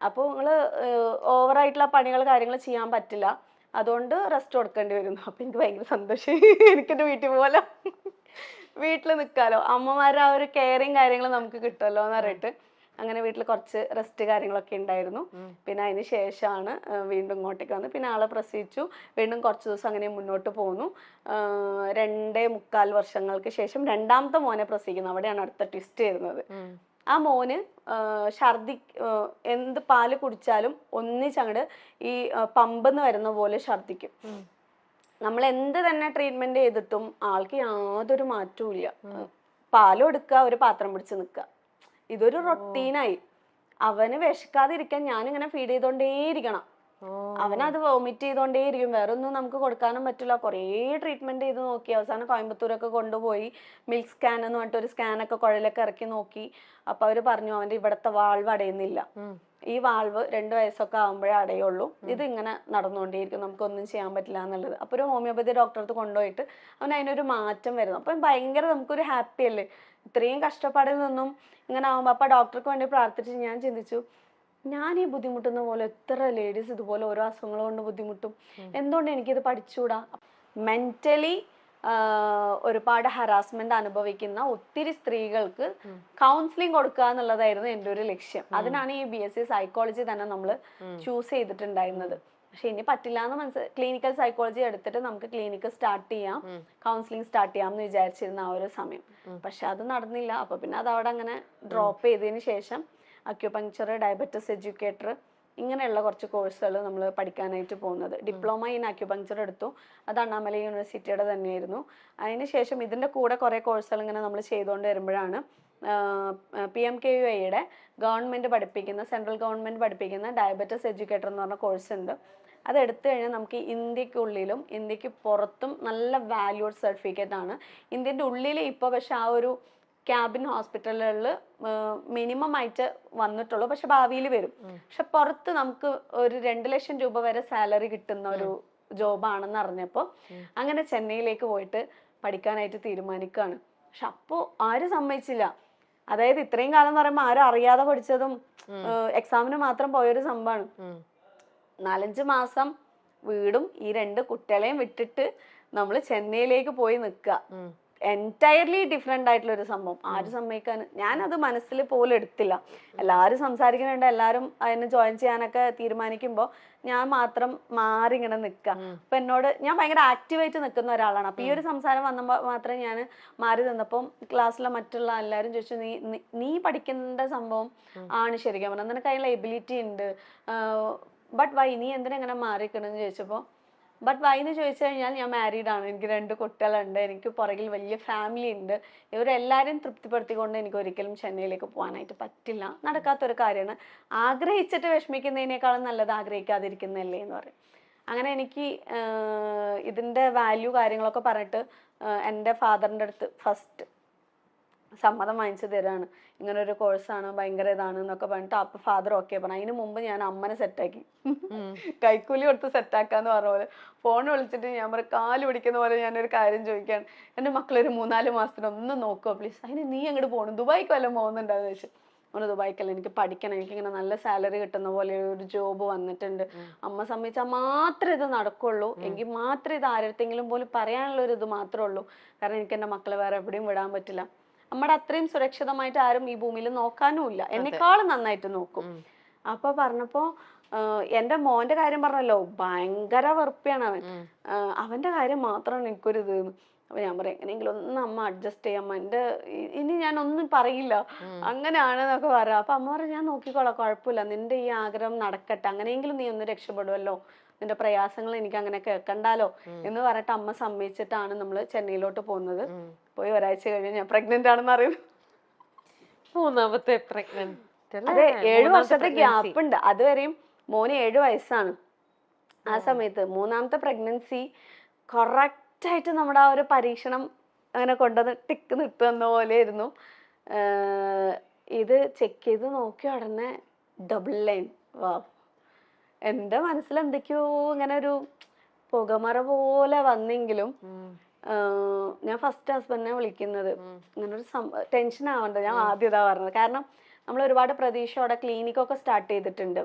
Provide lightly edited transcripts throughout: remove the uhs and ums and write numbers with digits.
അപ്പോൾ നിങ്ങൾ ഓവറായിട്ടുള്ള പണികൾ കാര്യങ്ങൾ ചെയ്യാൻ പറ്റില്ല, അതുകൊണ്ട് റെസ്റ്റ് കൊടുക്കേണ്ടി വരുന്നു. അപ്പം എനിക്ക് ഭയങ്കര സന്തോഷം, എനിക്കെൻ്റെ വീട്ടിൽ പോലെ വീട്ടിൽ നിൽക്കാമല്ലോ, അമ്മമാരുടെ ആ ഒരു കെയറിങ് കാര്യങ്ങൾ നമുക്ക് കിട്ടുമല്ലോ എന്ന് പറഞ്ഞിട്ട് അങ്ങനെ വീട്ടിൽ കുറച്ച് റെസ്റ്റ് കാര്യങ്ങളൊക്കെ ഉണ്ടായിരുന്നു. പിന്നെ അതിന് ശേഷമാണ് വീണ്ടും ഇങ്ങോട്ടേക്ക് വന്ന് പിന്നെ ആളെ പ്രസവിച്ചു. വീണ്ടും കുറച്ച് ദിവസം അങ്ങനെ മുന്നോട്ട് പോന്നു. 2.25 വർഷങ്ങൾക്ക് ശേഷം രണ്ടാമത്തെ മോനെ പ്രസവിക്കുന്നു. അവിടെയാണ് അടുത്ത ട്വിസ്റ്റ് വരുന്നത്. ആ മോന് ഛർദി, എന്ത് പാല് കുടിച്ചാലും ഒന്നിച്ചങ്ങട് ഈ പമ്പെന്ന് വരുന്ന പോലെ ഛർദിക്കും. നമ്മൾ എന്ത് തന്നെ ട്രീറ്റ്മെന്റ് ചെയ്തിട്ടും ആൾക്ക് യാതൊരു മാറ്റവും ഇല്ല. പാലും എടുക്കുക, ഒരു പാത്രം പിടിച്ച് നിൽക്കുക, ഇതൊരു റൊട്ടീനായി. അവന് വിശക്കാതിരിക്കാൻ ഞാനിങ്ങനെ ഫീഡ് ചെയ്തോണ്ടേയിരിക്കണം. അവനത് വോമിറ്റ് ചെയ്തോണ്ടേയിരിക്കും. വേറെ ഒന്നും നമുക്ക് കൊടുക്കാനും പറ്റില്ല. കുറേ ട്രീറ്റ്മെന്റ് ചെയ്ത് നോക്കി. അവസാനം കോയമ്പത്തൂരൊക്കെ കൊണ്ടുപോയി മിൽക്ക് സ്കാൻ എന്ന് പറഞ്ഞിട്ട് ഒരു സ്കാനൊക്കെ കുഴലൊക്കെ ഇറക്കി നോക്കി. അപ്പൊ അവര് പറഞ്ഞു അവന്റെ ഇവിടത്തെ വാൾവ് അടയുന്നില്ല, ഈ വാൾവ് 2 വയസ്സൊക്കെ ആകുമ്പോഴേ അടയുള്ളൂ, ഇത് ഇങ്ങനെ നടന്നുകൊണ്ടേയിരിക്കും, നമുക്കൊന്നും ചെയ്യാൻ പറ്റില്ല എന്നുള്ളത്. അപ്പൊ ഒരു ഹോമിയോപ്പതി ഡോക്ടറെ അടുത്ത് കൊണ്ടുപോയിട്ട് അവൻ അതിനൊരു മാറ്റം വരുന്നു. അപ്പം ഭയങ്കര നമുക്കൊരു ഹാപ്പി അല്ലേ, ഇത്രയും കഷ്ടപ്പാടിൽ നിന്നും ഇങ്ങനെ ആകുമ്പോൾ. അപ്പൊ ഡോക്ടർക്ക് വേണ്ടി പ്രാർത്ഥിച്ച് ഞാൻ ചിന്തിച്ചു, ഞാൻ ഈ ബുദ്ധിമുട്ടുന്ന പോലെ എത്ര ലേഡീസ് ഇതുപോലെ ഓരോ അസുഖങ്ങൾ കൊണ്ട് ബുദ്ധിമുട്ടും, എന്തുകൊണ്ട് എനിക്കിത് പഠിച്ചുകൂടാ? മെന്റലി ഒരുപാട് ഹറാസ്മെന്റ് അനുഭവിക്കുന്ന ഒത്തിരി സ്ത്രീകൾക്ക് കൗൺസിലിംഗ് കൊടുക്കുക എന്നുള്ളതായിരുന്നു എൻ്റെ ഒരു ലക്ഷ്യം. അതിനാണ് ഈ BSc സൈക്കോളജി തന്നെ നമ്മൾ ചൂസ് ചെയ്തിട്ടുണ്ടായിരുന്നത്. പക്ഷെ ഇനി പറ്റില്ല എന്ന് മനസ്സിലായി. ക്ലിനിക്കൽ സൈക്കോളജി എടുത്തിട്ട് നമുക്ക് ക്ലിനിക്ക് സ്റ്റാർട്ട് ചെയ്യാം, കൗൺസിലിംഗ് സ്റ്റാർട്ട് ചെയ്യാം എന്ന് വിചാരിച്ചിരുന്ന ആ ഒരു സമയം. പക്ഷെ അത് നടന്നില്ല. അപ്പൊ പിന്നെ അത് അവിടെ അങ്ങനെ ഡ്രോപ്പ് ചെയ്തതിന് ശേഷം അക്യുപങ്ക്ചർ, ഡയബറ്റിസ് എഡ്യൂക്കേറ്റർ, ഇങ്ങനെയുള്ള കുറച്ച് കോഴ്സുകൾ നമ്മൾ പഠിക്കാനായിട്ട് പോകുന്നത്. ഡിപ്ലോമ ഇൻ അക്യുപങ്ക്ചർ എടുത്തു, അത് അണ്ണാമല യൂണിവേഴ്സിറ്റിയുടെ തന്നെയായിരുന്നു. അതിനുശേഷം ഇതിൻ്റെ കൂടെ കുറേ കോഴ്സുകൾ ഇങ്ങനെ നമ്മൾ ചെയ്തുകൊണ്ട് വരുമ്പോഴാണ് PMKVY ഗവൺമെൻറ് പഠിപ്പിക്കുന്ന, സെൻട്രൽ ഗവൺമെൻറ് പഠിപ്പിക്കുന്ന ഡയബറ്റിസ് എഡ്യൂക്കേറ്റർ എന്ന് പറഞ്ഞ കോഴ്സ് ഉണ്ട്. അത് എടുത്തു കഴിഞ്ഞാൽ നമുക്ക് ഇന്ത്യക്കുള്ളിലും ഇന്ത്യക്ക് പുറത്തും നല്ല വാല്യൂഡ് സർട്ടിഫിക്കറ്റ് ആണ്. ഇന്ത്യൻ്റെ ഉള്ളിൽ ഇപ്പോൾ പക്ഷെ ആ ഒരു ക്യാബിൻ ഹോസ്പിറ്റലുകളിൽ മിനിമം ആയിട്ട് വന്നിട്ടുള്ളൂ, പക്ഷെ ഭാവിയിൽ വരും. പക്ഷെ പുറത്ത് നമുക്ക് ഒരു 2 ലക്ഷം രൂപ വരെ സാലറി കിട്ടുന്ന ഒരു ജോബാണെന്ന് അറിഞ്ഞപ്പോൾ അങ്ങനെ ചെന്നൈയിലേക്ക് പോയിട്ട് പഠിക്കാനായിട്ട് തീരുമാനിക്കുകയാണ്. പക്ഷെ അപ്പോൾ ആരും സമ്മതിച്ചില്ല. അതായത് ഇത്രയും കാലം എന്ന് പറയുമ്പോൾ ആരും അറിയാതെ പഠിച്ചതും എക്സാമിന് മാത്രം പോയൊരു സംഭവമാണ്. 4-5 മാസം വീടും ഈ 2 കുട്ടികളെയും വിട്ടിട്ട് നമ്മൾ ചെന്നൈയിലേക്ക് പോയി നിൽക്കുക. എൻറ്റയർലി ഡിഫറെൻ്റ് ആയിട്ടുള്ള ഒരു സംഭവം. ആരും സമ്മതിക്കാൻ, ഞാനത് മനസ്സിൽ പോലും എടുത്തില്ല. എല്ലാവരും സംസാരിക്കുന്നുണ്ട്, എല്ലാവരും അതിന് ജോയിൻ ചെയ്യാനൊക്കെ തീരുമാനിക്കുമ്പോൾ ഞാൻ മാത്രം മാറി ഇങ്ങനെ നിൽക്കുക. അപ്പൊ എന്നോട്, ഞാൻ ഭയങ്കര ആക്റ്റീവായിട്ട് നിൽക്കുന്ന ഒരാളാണ്. അപ്പൊ ഈ ഒരു സംസാരം വന്നപ്പോൾ മാത്രമേ ഞാൻ മാറി നിന്നപ്പം ക്ലാസ്സിലെ മറ്റുള്ള എല്ലാവരും ചോദിച്ചു, നീ പഠിക്കേണ്ട സംഭവം ആണ് ശരിക്കും പറഞ്ഞാൽ, നിനക്ക് അതിനുള്ള എബിലിറ്റി ഉണ്ട്, ബട്ട് വൈ നീ എന്തിനെങ്ങനെ മാറിക്കണമെന്ന് ചോദിച്ചപ്പോൾ, ബട്ട് വൈ എന്ന് ചോദിച്ചു കഴിഞ്ഞാൽ ഞാൻ മാരീഡ് ആണ്, എനിക്ക് 2 കുട്ടികളുണ്ട്, എനിക്ക് പുറകിൽ വലിയ ഫാമിലി ഉണ്ട്, ഇവരെല്ലാവരും തൃപ്തിപ്പെടുത്തിക്കൊണ്ട് എനിക്ക് ഒരിക്കലും ചെന്നൈയിലേക്ക് പോകാനായിട്ട് പറ്റില്ല, നടക്കാത്തൊരു കാര്യമാണ്, ആഗ്രഹിച്ചിട്ട് വിഷമിക്കുന്നതിനേക്കാളും നല്ലത് ആഗ്രഹിക്കാതിരിക്കുന്നതല്ലേ എന്ന് പറയും. അങ്ങനെ എനിക്ക് ഇതിൻ്റെ വാല്യൂ കാര്യങ്ങളൊക്കെ പറഞ്ഞിട്ട് എൻ്റെ ഫാദറിൻ്റെ അടുത്ത് ഫസ്റ്റ് സമ്മതം വാങ്ങിച്ചു തരാണ്. ഇങ്ങനൊരു കോഴ്സാണ്, ഭയങ്കര ഇതാണ് എന്നൊക്കെ പറഞ്ഞിട്ട് അപ്പോൾ ഫാദർ ഓക്കെ പറഞ്ഞു. അതിന് മുമ്പ് ഞാൻ അമ്മനെ സെറ്റാക്കി, കൈക്കൂലി കൊടുത്ത് സെറ്റാക്കാന്ന് പറഞ്ഞ പോലെ ഫോൺ വിളിച്ചിട്ട് ഞാൻ പറയും, കാല് പിടിക്കുന്ന പോലെ ഞാനൊരു കാര്യം ചോദിക്കുകയാണ്, എൻ്റെ മക്കളൊരു 3-4 മാസത്തിന് ഒന്ന് നോക്കുക പ്ലീസ്. അതിന് നീ അങ്ങോട്ട് പോകണം, ദുബായിക്ക് വല്ലതും പോകുന്നുണ്ടാന്ന് ചോദിച്ചു. അവന് ദുബായിക്കല്ല, എനിക്ക് പഠിക്കണം, എനിക്കിങ്ങനെ നല്ല സാലറി കിട്ടുന്ന പോലെ ഒരു ജോബ് വന്നിട്ടുണ്ട്, അമ്മ സമ്മതിച്ചാൽ മാത്രമേ ഇത് നടക്കുള്ളൂ, എങ്കിൽ മാത്രമേ ഇത് ആരെടുത്തെങ്കിലും പോലും പറയാനുള്ള ഒരു ഇത് മാത്രമേ ഉള്ളൂ, കാരണം എനിക്ക് എൻ്റെ മക്കളെ വേറെ എവിടെയും വിടാൻ പറ്റില്ല, നമ്മുടെ അത്രയും സുരക്ഷിതമായിട്ട് ആരും ഈ ഭൂമിയിൽ നോക്കാനുമില്ല, എന്നെക്കാളും നന്നായിട്ട് നോക്കും. അപ്പൊ പറഞ്ഞപ്പോ എൻ്റെ മോന്റെ കാര്യം പറഞ്ഞല്ലോ, ഭയങ്കര വെറുപ്പിയാണ് അവൻ, അവന്റെ കാര്യം മാത്രമാണ് എനിക്കൊരു ഇത്. അപ്പൊ ഞാൻ പറയാം, എങ്ങനെയെങ്കിലും ഒന്ന് അമ്മ അഡ്ജസ്റ്റ് ചെയ്യാം, എൻ്റെ ഇനി ഞാൻ ഒന്നും പറയില്ല, അങ്ങനെയാണെന്നൊക്കെ പറയാം. അപ്പൊ അമ്മ പറഞ്ഞു, ഞാൻ നോക്കിക്കോളാം, കുഴപ്പമില്ല, നിന്റെ ഈ ആഗ്രഹം നടക്കട്ടെ, അങ്ങനെയെങ്കിലും നീ ഒന്ന് രക്ഷപ്പെടുമല്ലോ, നിന്റെ പ്രയാസങ്ങൾ എനിക്ക് അങ്ങനെ കേൾക്കണ്ടാലോ എന്ന് പറഞ്ഞിട്ട് അമ്മ സമ്മതിച്ചിട്ടാണ് നമ്മൾ ചെന്നൈയിലോട്ട് പോകുന്നത്. പോയി ഒരാഴ്ച കഴിഞ്ഞ് ഞാൻ പ്രഗ്നന്റ് ആണെന്ന് അറിയുന്നു. 3ാമത്തെ പ്രഗ്നന്റ്. അതെ, 7 വർഷത്തെ ഗ്യാപ്പ് ഉണ്ട്. അതുവരെയും മോന് 7 വയസ്സാണ്. ആ സമയത്ത് 3ാമത്തെ പ്രഗ്നൻസി കറക്റ്റായിട്ട് നമ്മുടെ ആ ഒരു പരീക്ഷണം അങ്ങനെ കൊണ്ടുവന്ന് ടിക്ക് നിട്ടുന്ന പോലെയായിരുന്നു. ഇത് ചെക്ക് ചെയ്ത് നോക്കി ഉടനെ ഡബിൾ ലൈൻ. വാ, എൻ്റെ മനസ്സിൽ എന്തൊക്കെയോ ഇങ്ങനെ ഒരു പുകമറ പോലെ വന്നെങ്കിലും ഞാൻ ഫസ്റ്റ് ഹസ്ബൻഡിനെ വിളിക്കുന്നത്, ഇങ്ങനെ ഒരു ടെൻഷൻ ആവണ്ട, ഞാൻ ആദ്യം ഇതാ പറഞ്ഞത്. കാരണം നമ്മൾ ഒരുപാട് പ്രതീക്ഷയോടെ ക്ലിനിക്കൊക്കെ സ്റ്റാർട്ട് ചെയ്തിട്ടുണ്ട്.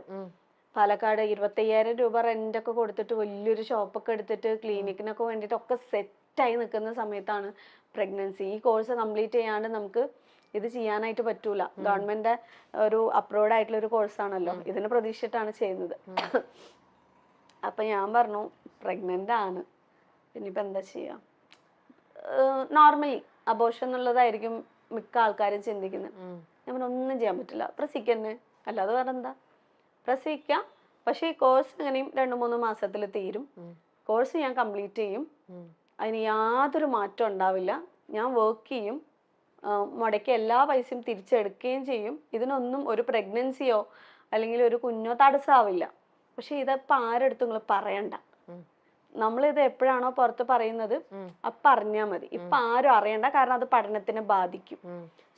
പാലക്കാട് 25,000 രൂപ റെൻ്റൊക്കെ കൊടുത്തിട്ട് വലിയൊരു ഷോപ്പൊക്കെ എടുത്തിട്ട് ക്ലിനിക്കിനൊക്കെ വേണ്ടിയിട്ടൊക്കെ സെറ്റായി നിൽക്കുന്ന സമയത്താണ് പ്രഗ്നൻസി. ഈ കോഴ്സ് കംപ്ലീറ്റ് ചെയ്യാണ്ട് നമുക്ക് ഇത് ചെയ്യാനായിട്ട് പറ്റൂല. ഗവൺമെന്റ് ഒരു അപ്രൂവ്ഡ് ആയിട്ടുള്ള ഒരു കോഴ്സാണല്ലോ, ഇതിനെ പ്രതീക്ഷിച്ചിട്ടാണ് ചെയ്യുന്നത്. അപ്പൊ ഞാൻ പറഞ്ഞു പ്രഗ്നന്റ് ആണ്, പിന്നെ ഇപ്പൊ എന്താ ചെയ്യാ. നോർമലി അബോർഷൻ എന്നുള്ളതായിരിക്കും മിക്ക ആൾക്കാരും ചിന്തിക്കുന്നത്. ഞാൻ ഒന്നും ചെയ്യാൻ പറ്റില്ല, പ്രസവിക്കന്നെ, അല്ലാതെ വേറെ എന്താ, പ്രസവിക്കാം. പക്ഷെ ഈ കോഴ്സ് എങ്ങനെയും 2-3 മാസത്തിൽ തീരും. കോഴ്സ് ഞാൻ കംപ്ലീറ്റ് ചെയ്യും, അതിന് യാതൊരു മാറ്റം ഉണ്ടാവില്ല. ഞാൻ വർക്ക് ചെയ്യും, മുടക്കി എല്ലാ പൈസയും തിരിച്ചെടുക്കുകയും ചെയ്യും. ഇതിനൊന്നും ഒരു പ്രഗ്നൻസിയോ അല്ലെങ്കിൽ ഒരു കുഞ്ഞോ തടസ്സമാവില്ല. പക്ഷെ ഇതിപ്പോൾ ആരെടുത്തും നിങ്ങൾ പറയണ്ട. നമ്മളിത് എപ്പോഴാണോ പുറത്ത് പറയുന്നത് അപ്പം അറിഞ്ഞാൽ മതി. ഇപ്പം ആരും അറിയണ്ട, കാരണം അത് പഠനത്തിനെ ബാധിക്കും.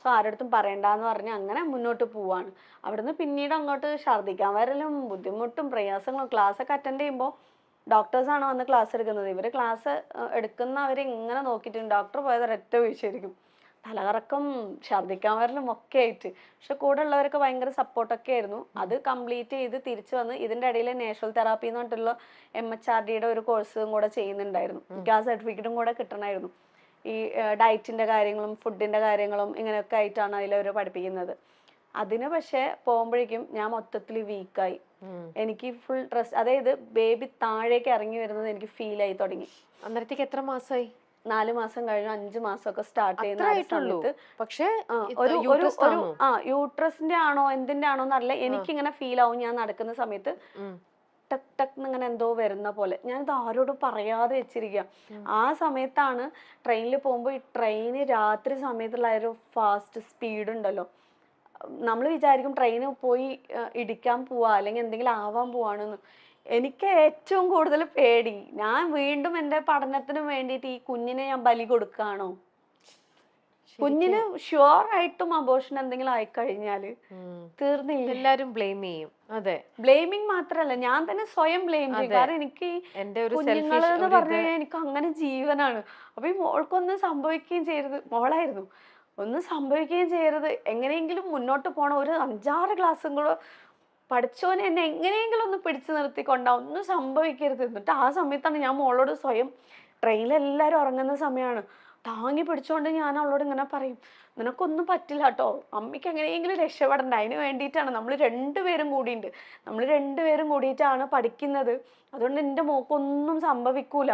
സോ ആരടുത്തും പറയണ്ടെന്ന് പറഞ്ഞ് അങ്ങനെ മുന്നോട്ട് പോവാണ്. അവിടുന്ന് പിന്നീട് അങ്ങോട്ട് ഛർദ്ദിക്കാൻ വരലും ബുദ്ധിമുട്ടും പ്രയാസങ്ങളും. ക്ലാസ്സൊക്കെ അറ്റൻഡ് ചെയ്യുമ്പോൾ ഡോക്ടേഴ്സാണ് വന്ന് ക്ലാസ് എടുക്കുന്നത്. ഇവർ ക്ലാസ് എടുക്കുന്നവരെ ഇങ്ങനെ നോക്കിയിട്ടുണ്ട്. ഡോക്ടർ പോയത് ഒരൊറ്റ വീഴ്ചയായിരിക്കും, തലകറക്കം, ഛർദ്ദിക്കാൻ വരലും ഒക്കെ ആയിട്ട്. പക്ഷെ കൂടെ ഉള്ളവരൊക്കെ ഭയങ്കര സപ്പോർട്ടൊക്കെ ആയിരുന്നു. അത് കംപ്ലീറ്റ് ചെയ്ത് തിരിച്ചു വന്ന് ഇതിൻ്റെ ഇടയിൽ നാച്ചുറൽ തെറാപ്പി എന്ന് പറഞ്ഞിട്ടുള്ള MHRDയുടെ ഒരു കോഴ്സും കൂടെ ചെയ്യുന്നുണ്ടായിരുന്നു. എനിക്ക് ആ സർട്ടിഫിക്കറ്റും കൂടെ കിട്ടണമായിരുന്നു. ഈ ഡയറ്റിൻ്റെ കാര്യങ്ങളും ഫുഡിൻ്റെ കാര്യങ്ങളും ഇങ്ങനെയൊക്കെ ആയിട്ടാണ് അതിലവർ പഠിപ്പിക്കുന്നത്. അതിന് പക്ഷെ പോകുമ്പോഴേക്കും ഞാൻ മൊത്തത്തിൽ വീക്കായി. എനിക്ക് ഫുൾ സ്ട്രെസ്, അതായത് ബേബി താഴേക്ക് ഇറങ്ങി വരുന്നത് എനിക്ക് ഫീൽ ആയി തുടങ്ങി. അന്നേരത്തേക്ക് എത്ര മാസമായി? 4 മാസം കഴിഞ്ഞു, 5 മാസമൊക്കെ സ്റ്റാർട്ട് ചെയ്യുന്ന സമയത്ത് പക്ഷേ യൂട്രസിന്റെ ആണോ എന്തിന്റെ ആണോ എന്നറിയില്ല, എനിക്കിങ്ങനെ ഫീൽ ആവും. ഞാൻ നടക്കുന്ന സമയത്ത് ടക്ക് ടക്ക് ഇങ്ങനെ എന്തോ വരുന്ന പോലെ. ഞാനിത് ആരോടും പറയാതെ വെച്ചിരിക്കുക. ആ സമയത്താണ് ട്രെയിനിൽ പോകുമ്പോൾ, ഈ ട്രെയിന് രാത്രി സമയത്തുള്ള ഒരു ഫാസ്റ്റ് സ്പീഡ് ഉണ്ടല്ലോ, നമ്മൾ വിചാരിക്കും ട്രെയിന് പോയി ഇടിക്കാൻ പോവാ അല്ലെങ്കിൽ എന്തെങ്കിലും ആവാൻ പോവാണെന്ന്. എനിക്ക് ഏറ്റവും കൂടുതൽ പേടി, ഞാൻ വീണ്ടും എൻ്റെ പഠനത്തിന് വേണ്ടിയിട്ട് ഈ കുഞ്ഞിനെ ഞാൻ ബലി കൊടുക്കുകയാണോ. കുഞ്ഞിന് ഷുവർ ആയിട്ടും അബോർഷൻ എന്തെങ്കിലും ആയിക്കഴിഞ്ഞാല് തീർന്നില്ല, എല്ലാരും ബ്ലെയിം ചെയ്യും. അതെ, ബ്ലെയിമിങ് മാത്രല്ല, ഞാൻ തന്നെ സ്വയം ബ്ലെയിം ചെയ്യും. കാരണം എനിക്ക് കുഞ്ഞുങ്ങള് എന്ന് പറഞ്ഞു കഴിഞ്ഞാൽ എനിക്ക് അങ്ങനെ ജീവനാണ്. അപ്പൊ ഈ മോൾക്കൊന്നും സംഭവിക്കുകയും ചെയ്യരുത്, മോളായിരുന്നു, ഒന്നും സംഭവിക്കുകയും ചെയ്യരുത്, എങ്ങനെയെങ്കിലും മുന്നോട്ട് പോകണം, ഒരു 5-6 ക്ലാസ്സും കൂടെ പഠിച്ചോനെ എന്നെ എങ്ങനെയെങ്കിലും ഒന്ന് പിടിച്ചു നിർത്തിക്കൊണ്ടാ, ഒന്നും സംഭവിക്കരുത്. എന്നിട്ട് ആ സമയത്താണ് ഞാൻ മോളോട് സ്വയം, ട്രെയിനിലെല്ലാവരും ഉറങ്ങുന്ന സമയമാണ്, താങ്ങി പിടിച്ചോണ്ട് ഞാൻ അവളോട് ഇങ്ങനെ പറയും, നിനക്കൊന്നും പറ്റില്ല കേട്ടോ, അമ്മയ്ക്ക് എങ്ങനെയെങ്കിലും രക്ഷപ്പെടണ്ട, അതിന് വേണ്ടിയിട്ടാണ് നമ്മൾ രണ്ടുപേരും കൂടിയിട്ടാണ് പഠിക്കുന്നത്, അതുകൊണ്ട് എൻ്റെ മോക്കൊന്നും സംഭവിക്കൂല,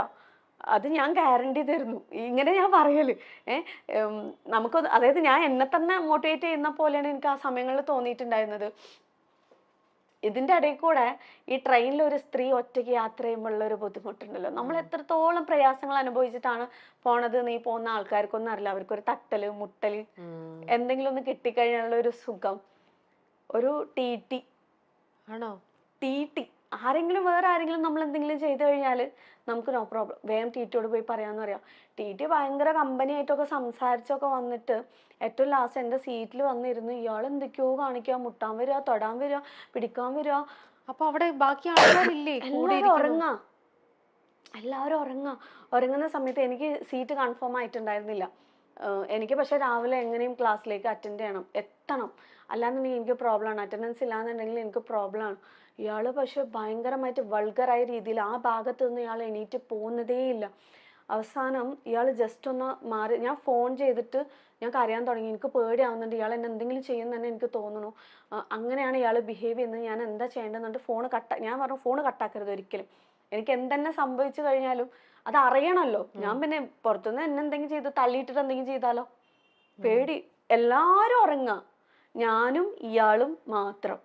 അത് ഞാൻ ഗ്യാരണ്ടി തരുന്നു. ഇങ്ങനെ ഞാൻ പറയല്. നമുക്കൊന്ന്, അതായത് ഞാൻ എന്നെ തന്നെ മോട്ടിവേറ്റ് ചെയ്യുന്ന പോലെയാണ് എനിക്ക് ആ സമയങ്ങളിൽ തോന്നിയിട്ടുണ്ടായിരുന്നത്. ഇതിൻ്റെ ഇടയിൽ കൂടെ ഈ ട്രെയിനിൽ ഒരു സ്ത്രീ ഒറ്റയ്ക്ക് യാത്ര ചെയ്യുമ്പോഴുള്ള ഒരു ബുദ്ധിമുട്ടുണ്ടല്ലോ, നമ്മൾ എത്രത്തോളം പ്രയാസങ്ങൾ അനുഭവിച്ചിട്ടാണ് പോണത് എന്ന് ഈ പോകുന്ന ആൾക്കാർക്കൊന്നും അറിയില്ല. അവർക്കൊരു തട്ടല് മുട്ടല് എന്തെങ്കിലും ഒന്ന് കിട്ടിക്കഴിഞ്ഞാലുള്ള ഒരു സുഖം, ഒരു TT ആണോ, TT വേറെ ആരെങ്കിലും നമ്മൾ എന്തെങ്കിലും ചെയ്തു കഴിഞ്ഞാൽ നമുക്ക് നോ പ്രോബ്ലം, വേഗം TTയോട് പോയി പറയാമെന്ന് പറയാം. TT ഭയങ്കര കമ്പനി ആയിട്ടൊക്കെ സംസാരിച്ചൊക്കെ വന്നിട്ട് ഏറ്റവും ലാസ്റ്റ് എൻ്റെ സീറ്റിൽ വന്നിരുന്നു, ഇയാൾ എന്തൊക്കെയോ കാണിക്കുക, മുട്ടാൻ വരിക, തൊടാൻ വരിക, പിടിക്കാൻ വരിക. അപ്പൊ അവിടെ ബാക്കി ആൾക്കാരില്ലേ? എല്ലാവരും ഉറങ്ങുന്ന സമയത്ത് എനിക്ക് സീറ്റ് കൺഫേം ആയിട്ടുണ്ടായിരുന്നില്ല. എനിക്ക് പക്ഷെ രാവിലെ എങ്ങനെയും ക്ലാസ്സിലേക്ക് അറ്റൻഡ് ചെയ്യണം, എത്തണം, അല്ലാന്നുണ്ടെങ്കിൽ എനിക്ക് പ്രോബ്ലമാണ്, അറ്റൻഡൻസ് ഇല്ലാന്നുണ്ടെങ്കിൽ എനിക്ക് പ്രോബ്ലമാണ്. ഇയാൾ പക്ഷെ ഭയങ്കരമായിട്ട് വൾഗറായ രീതിയിൽ ആ ഭാഗത്ത് നിന്ന് ഇയാൾ എണീറ്റ് പോകുന്നതേ ഇല്ല. അവസാനം ഇയാൾ ജസ്റ്റ് ഒന്ന് മാറി, ഞാൻ ഫോൺ ചെയ്തിട്ട് ഞാൻ കരയാൻ തുടങ്ങി, എനിക്ക് പേടിയാവുന്നുണ്ട്, ഇയാൾ എന്നെ എന്തെങ്കിലും ചെയ്യുമെന്ന് തന്നെ എനിക്ക് തോന്നുന്നു, അങ്ങനെയാണ് ഇയാൾ ബിഹേവ് ചെയ്യുന്നത്, ഞാൻ എന്താ ചെയ്യേണ്ടതെന്നുണ്ട്. ഞാൻ പറഞ്ഞു ഫോൺ കട്ടാക്കരുത് ഒരിക്കലും, എനിക്ക് എന്തെന്നെ സംഭവിച്ചു കഴിഞ്ഞാലും അത് അറിയണമല്ലോ. ഞാൻ പിന്നെ പുറത്തുനിന്ന് എന്നെ എന്തെങ്കിലും ചെയ്ത് തള്ളിയിട്ടിട്ട് എന്തെങ്കിലും ചെയ്താലോ, പേടി. എല്ലാവരും ഉറങ്ങുക, ഞാനും ഇയാളും മാത്രം.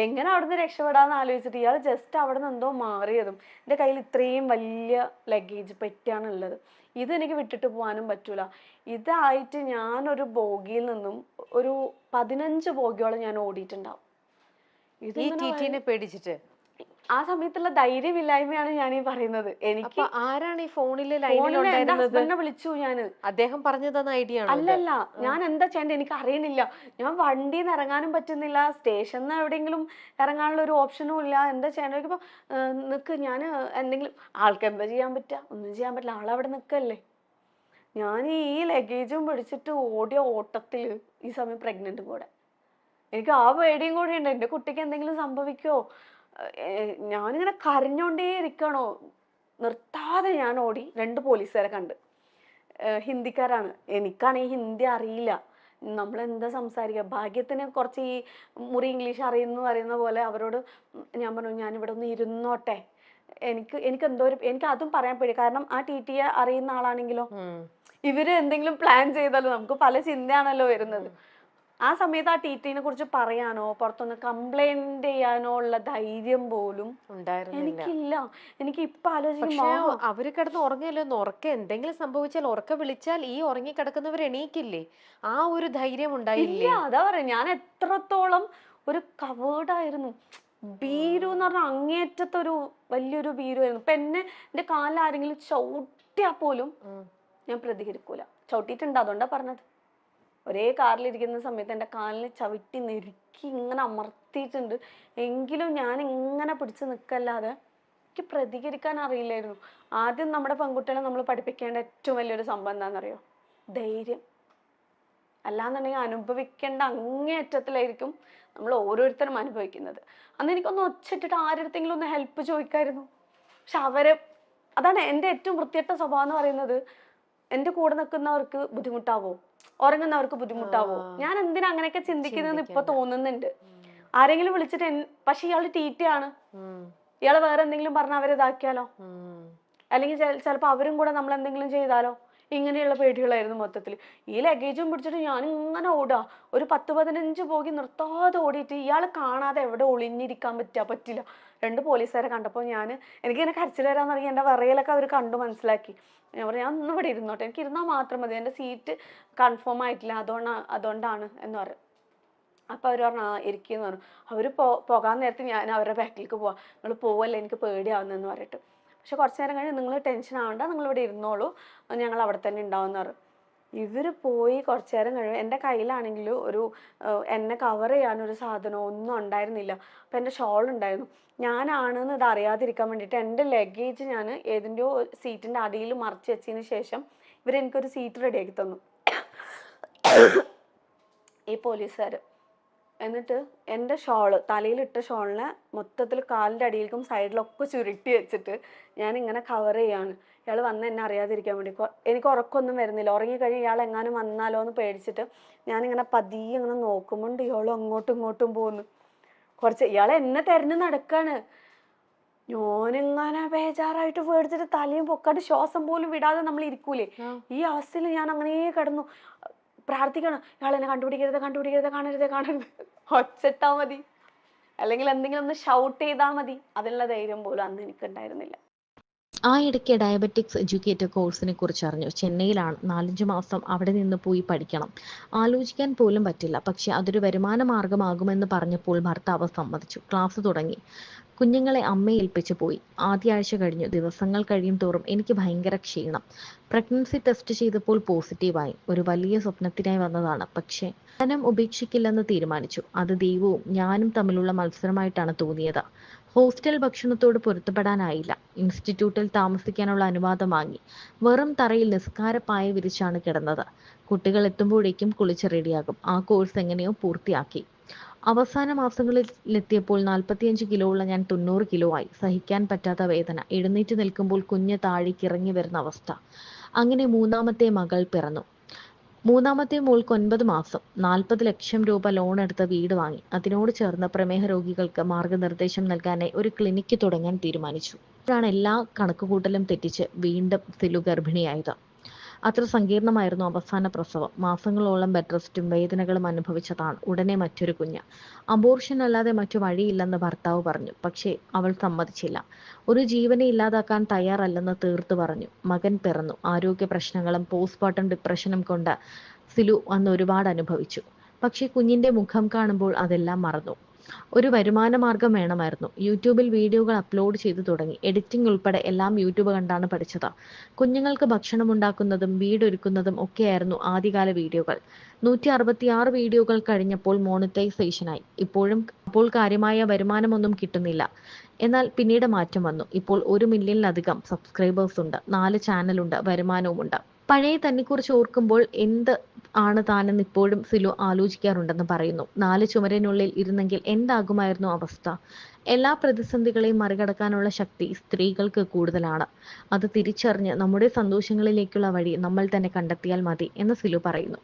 എങ്ങനെ അവിടുന്ന് രക്ഷപ്പെടാന്ന് ആലോചിച്ചിട്ട് ഇയാൾ ജസ്റ്റ് അവിടെ നിന്ന് എന്തോ മാറിയതും, എൻ്റെ കയ്യിൽ ഇത്രയും വലിയ ലഗേജ് പെറ്റിയാണ് ഉള്ളത്, ഇത് എനിക്ക് വിട്ടിട്ട് പോകാനും പറ്റൂല. ഇതായിട്ട് ഞാനൊരു ബോഗിയിൽ നിന്നും ഒരു 15 ബോഗിയോളം ഞാൻ ഓടിയിട്ടുണ്ടാവും. ഇത് പേടിച്ചിട്ട് ആ സമയത്തുള്ള ധൈര്യമില്ലായ്മയാണ് ഞാൻ ഈ പറയുന്നത്. എനിക്ക് ആരാണ് ഈ ഫോണിലെ ഹസ്ബൻഡിനെ വിളിച്ചു ഞാന്, അദ്ദേഹം പറഞ്ഞു തന്ന ഐഡിയ അല്ലല്ല, ഞാൻ എന്താ ചെയ്യേണ്ടത് എനിക്ക് അറിയണില്ല, ഞാൻ വണ്ടിയിൽ നിന്ന് ഇറങ്ങാനും പറ്റുന്നില്ല, സ്റ്റേഷനിൽ നിന്ന് എവിടെയെങ്കിലും ഇറങ്ങാനുള്ള ഒരു ഓപ്ഷനും ഇല്ല, എന്താ ചെയ്യേണ്ടത്. ഇപ്പൊ നിക്ക്, ഞാൻ എന്തെങ്കിലും, ആൾക്ക് എന്താ ചെയ്യാൻ പറ്റുക, ഒന്നും ചെയ്യാൻ പറ്റില്ല, ആളവിടെ നിൽക്കല്ലേ. ഞാൻ ഈ ലഗേജും പിടിച്ചിട്ട് ഓടിയ ഓട്ടത്തിൽ ഈ സമയം പ്രഗ്നന്റും കൂടെ, എനിക്ക് ആ പേടിയും കൂടി ഉണ്ട്, എൻ്റെ കുട്ടിക്ക് എന്തെങ്കിലും സംഭവിക്കുമോ. ഞാനിങ്ങനെ കരഞ്ഞോണ്ടേ ഇരിക്കണോ, നിർത്താതെ ഞാൻ ഓടി. 2 പോലീസുകാരെ കണ്ട്, ഹിന്ദിക്കാരാണ്. എനിക്കാണെങ്കിൽ ഹിന്ദി അറിയില്ല, നമ്മളെന്താ സംസാരിക്കുക. ഭാഗ്യത്തിന് കുറച്ച് ഈ മുറി ഇംഗ്ലീഷ് അറിയുന്നു പറയുന്ന പോലെ അവരോട് ഞാൻ പറഞ്ഞു ഞാനിവിടെ ഒന്ന് ഇരുന്നോട്ടെ. എനിക്ക് എന്തോ എനിക്ക് അതും പറയാൻ പേടി, കാരണം ആ TTE അറിയുന്ന ആളാണെങ്കിലോ ഇവര് എന്തെങ്കിലും പ്ലാൻ ചെയ്താലോ, നമുക്ക് പല ചിന്തയാണല്ലോ വരുന്നത്. ആ സമയത്ത് ആ TTE കുറിച്ച് പറയാനോ പുറത്തൊന്ന് കംപ്ലൈന്റ് ചെയ്യാനോ ഉള്ള ധൈര്യം പോലും എനിക്കില്ല. എനിക്ക് ഇപ്പൊ പക്ഷേ ആലോചിക്കുമ്പോ അവര് കിടന്ന് ഉറങ്ങിയല്ലോ, ഉറക്കം എന്തെങ്കിലും സംഭവിച്ചാൽ ഉറക്കം വിളിച്ചാൽ ഈ ഉറങ്ങി കിടക്കുന്നവർ എണീക്കില്ലേ? ആ ഒരു ധൈര്യം ഇല്ല, ഉണ്ടായില്ലേ? അതാ പറയാ, ഞാൻ എത്രത്തോളം ഒരു കവേർഡായിരുന്നു. ഭീരു എന്ന് പറഞ്ഞാൽ അങ്ങേറ്റത്തൊരു വലിയൊരു ഭീരുവായിരുന്നു. ഇപ്പൊ എന്റെ കാലിൽ ആരെങ്കിലും ചവിട്ടിയാ പോലും ഞാൻ പ്രതികരിക്കൂല. ചവിട്ടിയിട്ടുണ്ട്, അതുകൊണ്ടാ പറഞ്ഞത്. ഒരേ കാറിലിരിക്കുന്ന സമയത്ത് എൻ്റെ കാലിന് ചവിട്ടി നെരുക്കി ഇങ്ങനെ അമർത്തിയിട്ടുണ്ട്, എങ്കിലും ഞാൻ ഇങ്ങനെ പിടിച്ച് നിൽക്കല്ലാതെ എനിക്ക് പ്രതികരിക്കാൻ അറിയില്ലായിരുന്നു. ആദ്യം നമ്മുടെ പെൺകുട്ടികളെ നമ്മൾ പഠിപ്പിക്കേണ്ട ഏറ്റവും വലിയൊരു സംഭവം എന്താണെന്നറിയോ? ധൈര്യം. അല്ലാന്നുണ്ടെങ്കിൽ അനുഭവിക്കേണ്ട അങ്ങേയറ്റത്തിലായിരിക്കും നമ്മൾ ഓരോരുത്തരും അനുഭവിക്കുന്നത്. അന്ന് എനിക്കൊന്ന് ഒച്ചിട്ടിട്ട് ആരുടെങ്കിലും ഒന്ന് ഹെൽപ്പ് ചോദിക്കായിരുന്നു. പക്ഷെ അതാണ് എൻ്റെ ഏറ്റവും വൃത്തികെട്ട സ്വഭാവം എന്ന് പറയുന്നത്. എൻ്റെ കൂടെ നിൽക്കുന്നവർക്ക് ബുദ്ധിമുട്ടാവോ, ഉറങ്ങുന്നവർക്ക് ബുദ്ധിമുട്ടാവോ, ഞാൻ എന്തിനാ അങ്ങനെയൊക്കെ ചിന്തിക്കുന്നതെന്ന് ഇപ്പൊ തോന്നുന്നുണ്ട്. ആരെങ്കിലും വിളിച്ചിട്ട് പക്ഷെ ഇയാള് TTE ആണ്, ഇയാള് വേറെ എന്തെങ്കിലും പറഞ്ഞ അവരെ ഇതാക്കിയാലോ, അല്ലെങ്കിൽ ചിലപ്പോൾ അവരും കൂടെ നമ്മൾ എന്തെങ്കിലും ചെയ്താലോ, ഇങ്ങനെയുള്ള പേടികളായിരുന്നു മൊത്തത്തിൽ. ഈ ലഗേജും പിടിച്ചിട്ട് ഞാൻ ഇങ്ങനെ ഓടാ, ഒരു 10-15 പോകി നിർത്താതെ ഓടിയിട്ട് ഇയാൾ കാണാതെ എവിടെ ഒളിഞ്ഞിരിക്കാൻ പറ്റില്ല. 2 പോലീസുകാരെ കണ്ടപ്പോൾ എനിക്കിങ്ങനെ കരച്ചിൽ വരാൻ തുടങ്ങി. എൻ്റെ വിറയലൊക്കെ അവർ കണ്ടു മനസ്സിലാക്കി. ഞാൻ പറഞ്ഞു ഞാൻ ഒന്ന് ഇവിടെ ഇരുന്നോട്ടെ, എനിക്ക് ഇരുന്നാൽ മാത്രം മതി, എൻ്റെ സീറ്റ് കൺഫേം ആയിട്ടില്ല, അതുകൊണ്ടാണ് എന്ന് പറയും. അപ്പോൾ അവർ പറഞ്ഞു ഇരിക്കുന്നു പറഞ്ഞു. അവർ പോകാൻ നേരത്ത് ഞാൻ അവരുടെ ബാക്കിലേക്ക് പോവാം, നിങ്ങൾ പോവല്ലേ എനിക്ക് പേടിയാവുന്നെന്ന് പറഞ്ഞിട്ട്. പക്ഷെ കുറച്ച് നേരം കഴിഞ്ഞ് നിങ്ങൾ ടെൻഷൻ ആവണ്ട, നിങ്ങളിവിടെ ഇരുന്നോളൂ, ഞങ്ങൾ അവിടെ തന്നെ ഉണ്ടാവുമെന്ന് പറഞ്ഞു. ഇവർ പോയി കുറച്ച് നേരം കഴിയും. എൻ്റെ കയ്യിലാണെങ്കിൽ എന്നെ കവർ ചെയ്യാനൊരു സാധനം ഒന്നും ഉണ്ടായിരുന്നില്ല. അപ്പം എൻ്റെ ഷോൾ ഉണ്ടായിരുന്നു. ഞാനാണെന്ന് ഇത് അറിയാതിരിക്കാൻ വേണ്ടിയിട്ട് എൻ്റെ ലഗേജ് ഞാൻ ഏതിൻ്റെയോ സീറ്റിൻ്റെ അടിയിൽ മറിച്ച് വെച്ചതിന് ശേഷം ഇവരെനിക്കൊരു സീറ്റ് റെഡിയാക്കി തന്നു, ഈ പോലീസുകാർ. എന്നിട്ട് എൻ്റെ തലയിലിട്ട ഷോളിനെ മൊത്തത്തിൽ കാലിൻ്റെ അടിയിലേക്കും സൈഡിലൊക്കെ ചുരുട്ടി വെച്ചിട്ട് ഞാനിങ്ങനെ കവർ ചെയ്യാണ്. ഇയാൾ വന്ന് എന്നെ അറിയാതിരിക്കാൻ വേണ്ടി. എനിക്ക് ഉറക്കമൊന്നും വരുന്നില്ല, ഉറങ്ങിക്കഴിഞ്ഞ് ഇയാൾ എങ്ങാനും വന്നാലോ എന്ന് പേടിച്ചിട്ട് ഞാനിങ്ങനെ പതിയെ ഇങ്ങനെ നോക്കുമ്പോണ്ട് ഇയാൾ അങ്ങോട്ടും ഇങ്ങോട്ടും പോകുന്നു. ഇയാൾ എന്നെ തെരഞ്ഞു നടക്കാണ്. ഞാനിങ്ങനെ ബേജാറായിട്ട് പേടിച്ചിട്ട് തലയും പൊക്കാട്ട് ശ്വാസം പോലും വിടാതെ നമ്മൾ ഇരിക്കൂലേ, ഈ അവസ്ഥയിൽ ഞാൻ അങ്ങനെ കിടന്നു പ്രാർത്ഥിക്കണം, ഇയാൾ എന്നെ കാണരുത് ഒച്ചിട്ടാ മതി, അല്ലെങ്കിൽ എന്തെങ്കിലും ഒന്ന് ഷൗട്ട് ചെയ്താൽ മതി. അതിനുള്ള ധൈര്യം പോലും അന്ന് എനിക്ക് ഉണ്ടായിരുന്നില്ല. ആ ഇടയ്ക്ക് ഡയബറ്റിക്സ് എഡ്യൂക്കേറ്റർ കോഴ്സിനെ കുറിച്ച് അറിഞ്ഞു. ചെന്നൈയിലാണ്, 4-5 മാസം അവിടെ നിന്ന് പോയി പഠിക്കണം. ആലോചിക്കാൻ പോലും പറ്റില്ല. പക്ഷെ അതൊരു വരുമാന മാർഗമാകുമെന്ന് പറഞ്ഞപ്പോൾ ഭർത്താവ് സമ്മതിച്ചു. ക്ലാസ് തുടങ്ങി. കുഞ്ഞുങ്ങളെ അമ്മയെ ഏൽപ്പിച്ചു പോയി. ആദ്യ ആഴ്ച കഴിഞ്ഞു. ദിവസങ്ങൾ കഴിയും തോറും എനിക്ക് ഭയങ്കര ക്ഷീണം. പ്രഗ്നൻസി ടെസ്റ്റ് ചെയ്തപ്പോൾ പോസിറ്റീവായി. ഒരു വലിയ സ്വപ്നത്തിനായി വന്നതാണ്. പക്ഷേ ധനം ഉപേക്ഷിക്കില്ലെന്ന് തീരുമാനിച്ചു. അത് ദൈവവും ഞാനും തമ്മിലുള്ള മത്സരമായിട്ടാണ് തോന്നിയത്. ഹോസ്റ്റൽ ഭക്ഷണത്തോട് പൊരുത്തപ്പെടാനായില്ല. ഇൻസ്റ്റിറ്റ്യൂട്ടിൽ താമസിക്കാനുള്ള അനുവാദം വാങ്ങി. വെറും തറയിൽ നിസ്കാരപ്പായ വിരിച്ചാണ് കിടന്നത്. കുട്ടികൾ എത്തുമ്പോഴേക്കും കുളിച്ച് റെഡിയാകും. ആ കോഴ്സ് എങ്ങനെയോ പൂർത്തിയാക്കി. അവസാന മാസങ്ങളിലെത്തിയപ്പോൾ 45 കിലോ ഉള്ള ഞാൻ 90 കിലോ ആയി. സഹിക്കാൻ പറ്റാത്ത വേദന. എഴുന്നേറ്റ് നിൽക്കുമ്പോൾ കുഞ്ഞ് താഴേക്ക് ഇറങ്ങി വരുന്ന അവസ്ഥ. അങ്ങനെ 3ാമത്തെ മകൾ പിറന്നു. 3ാമത്തെ മോൾക്ക് 9 മാസം. 40 ലക്ഷം രൂപ ലോൺ എടുത്ത് വീട് വാങ്ങി. അതിനോട് ചേർന്ന് പ്രമേഹ രോഗികൾക്ക് മാർഗനിർദ്ദേശം നൽകാനായി ഒരു ക്ലിനിക്ക് തുടങ്ങാൻ തീരുമാനിച്ചു. ഇതാണ് എല്ലാ കണക്കുകൂട്ടലും തെറ്റിച്ച് വീണ്ടും സിലു ഗർഭിണിയായത്. അത്ര സങ്കീർണമായിരുന്നു അവസാന പ്രസവം. മാസങ്ങളോളം ബെഡ് റെസ്റ്റും വേദനകളും അനുഭവിച്ചതാണ്. ഉടനെ മറ്റൊരു കുഞ്ഞ്. അബോർഷൻ അല്ലാതെ മറ്റു വഴിയില്ലെന്ന് ഭർത്താവ് പറഞ്ഞു. പക്ഷേ അവൾ സമ്മതിച്ചില്ല. ഒരു ജീവനെ ഇല്ലാതാക്കാൻ തയ്യാറല്ലെന്ന് തീർത്തു പറഞ്ഞു. മകൻ പിറന്നു. ആരോഗ്യ പ്രശ്നങ്ങളും പോസ്റ്റ്മോർട്ടം ഡിപ്രഷനും കൊണ്ട് സിലു അന്ന് ഒരുപാട് അനുഭവിച്ചു. പക്ഷേ കുഞ്ഞിന്റെ മുഖം കാണുമ്പോൾ അതെല്ലാം മറന്നു. ഒരു വരുമാന മാർഗം വേണമായിരുന്നു. യൂട്യൂബിൽ വീഡിയോകൾ അപ്ലോഡ് ചെയ്തു തുടങ്ങി. എഡിറ്റിംഗ് ഉൾപ്പെടെ എല്ലാം യൂട്യൂബ് കണ്ടാണ് പഠിച്ചത്. കുഞ്ഞുങ്ങൾക്ക് ഭക്ഷണം ഉണ്ടാക്കുന്നതും വീടൊരുക്കുന്നതും ഒക്കെയായിരുന്നു ആദ്യകാല വീഡിയോകൾ. 166 വീഡിയോകൾ കഴിഞ്ഞപ്പോൾ മോണിറ്റൈസേഷനായി. അപ്പോൾ കാര്യമായ വരുമാനമൊന്നും കിട്ടുന്നില്ല. എന്നാൽ പിന്നീട് മാറ്റം വന്നു. ഇപ്പോൾ 1 മില്യണിലധികം സബ്സ്ക്രൈബേഴ്സ് ഉണ്ട്. 4 ചാനലുണ്ട്. വരുമാനവുമുണ്ട്. പഴയ തന്നെക്കുറിച്ച് ഓർക്കുമ്പോൾ എന്ത് ആണ് താനെന്ന് ഇപ്പോഴും സിലു ആലോചിക്കാറുണ്ടെന്ന് പറയുന്നു. 4 ചുമരിനുള്ളിൽ ഇരുന്നെങ്കിൽ എന്താകുമായിരുന്നു അവസ്ഥ? എല്ലാ പ്രതിസന്ധികളെയും മറികടക്കാനുള്ള ശക്തി സ്ത്രീകൾക്ക് കൂടുതലാണ്. അത് തിരിച്ചറിഞ്ഞ് നമ്മുടെ സന്തോഷങ്ങളിലേക്കുള്ള വഴി നമ്മൾ തന്നെ കണ്ടെത്തിയാൽ മതി എന്ന് സിലു പറയുന്നു.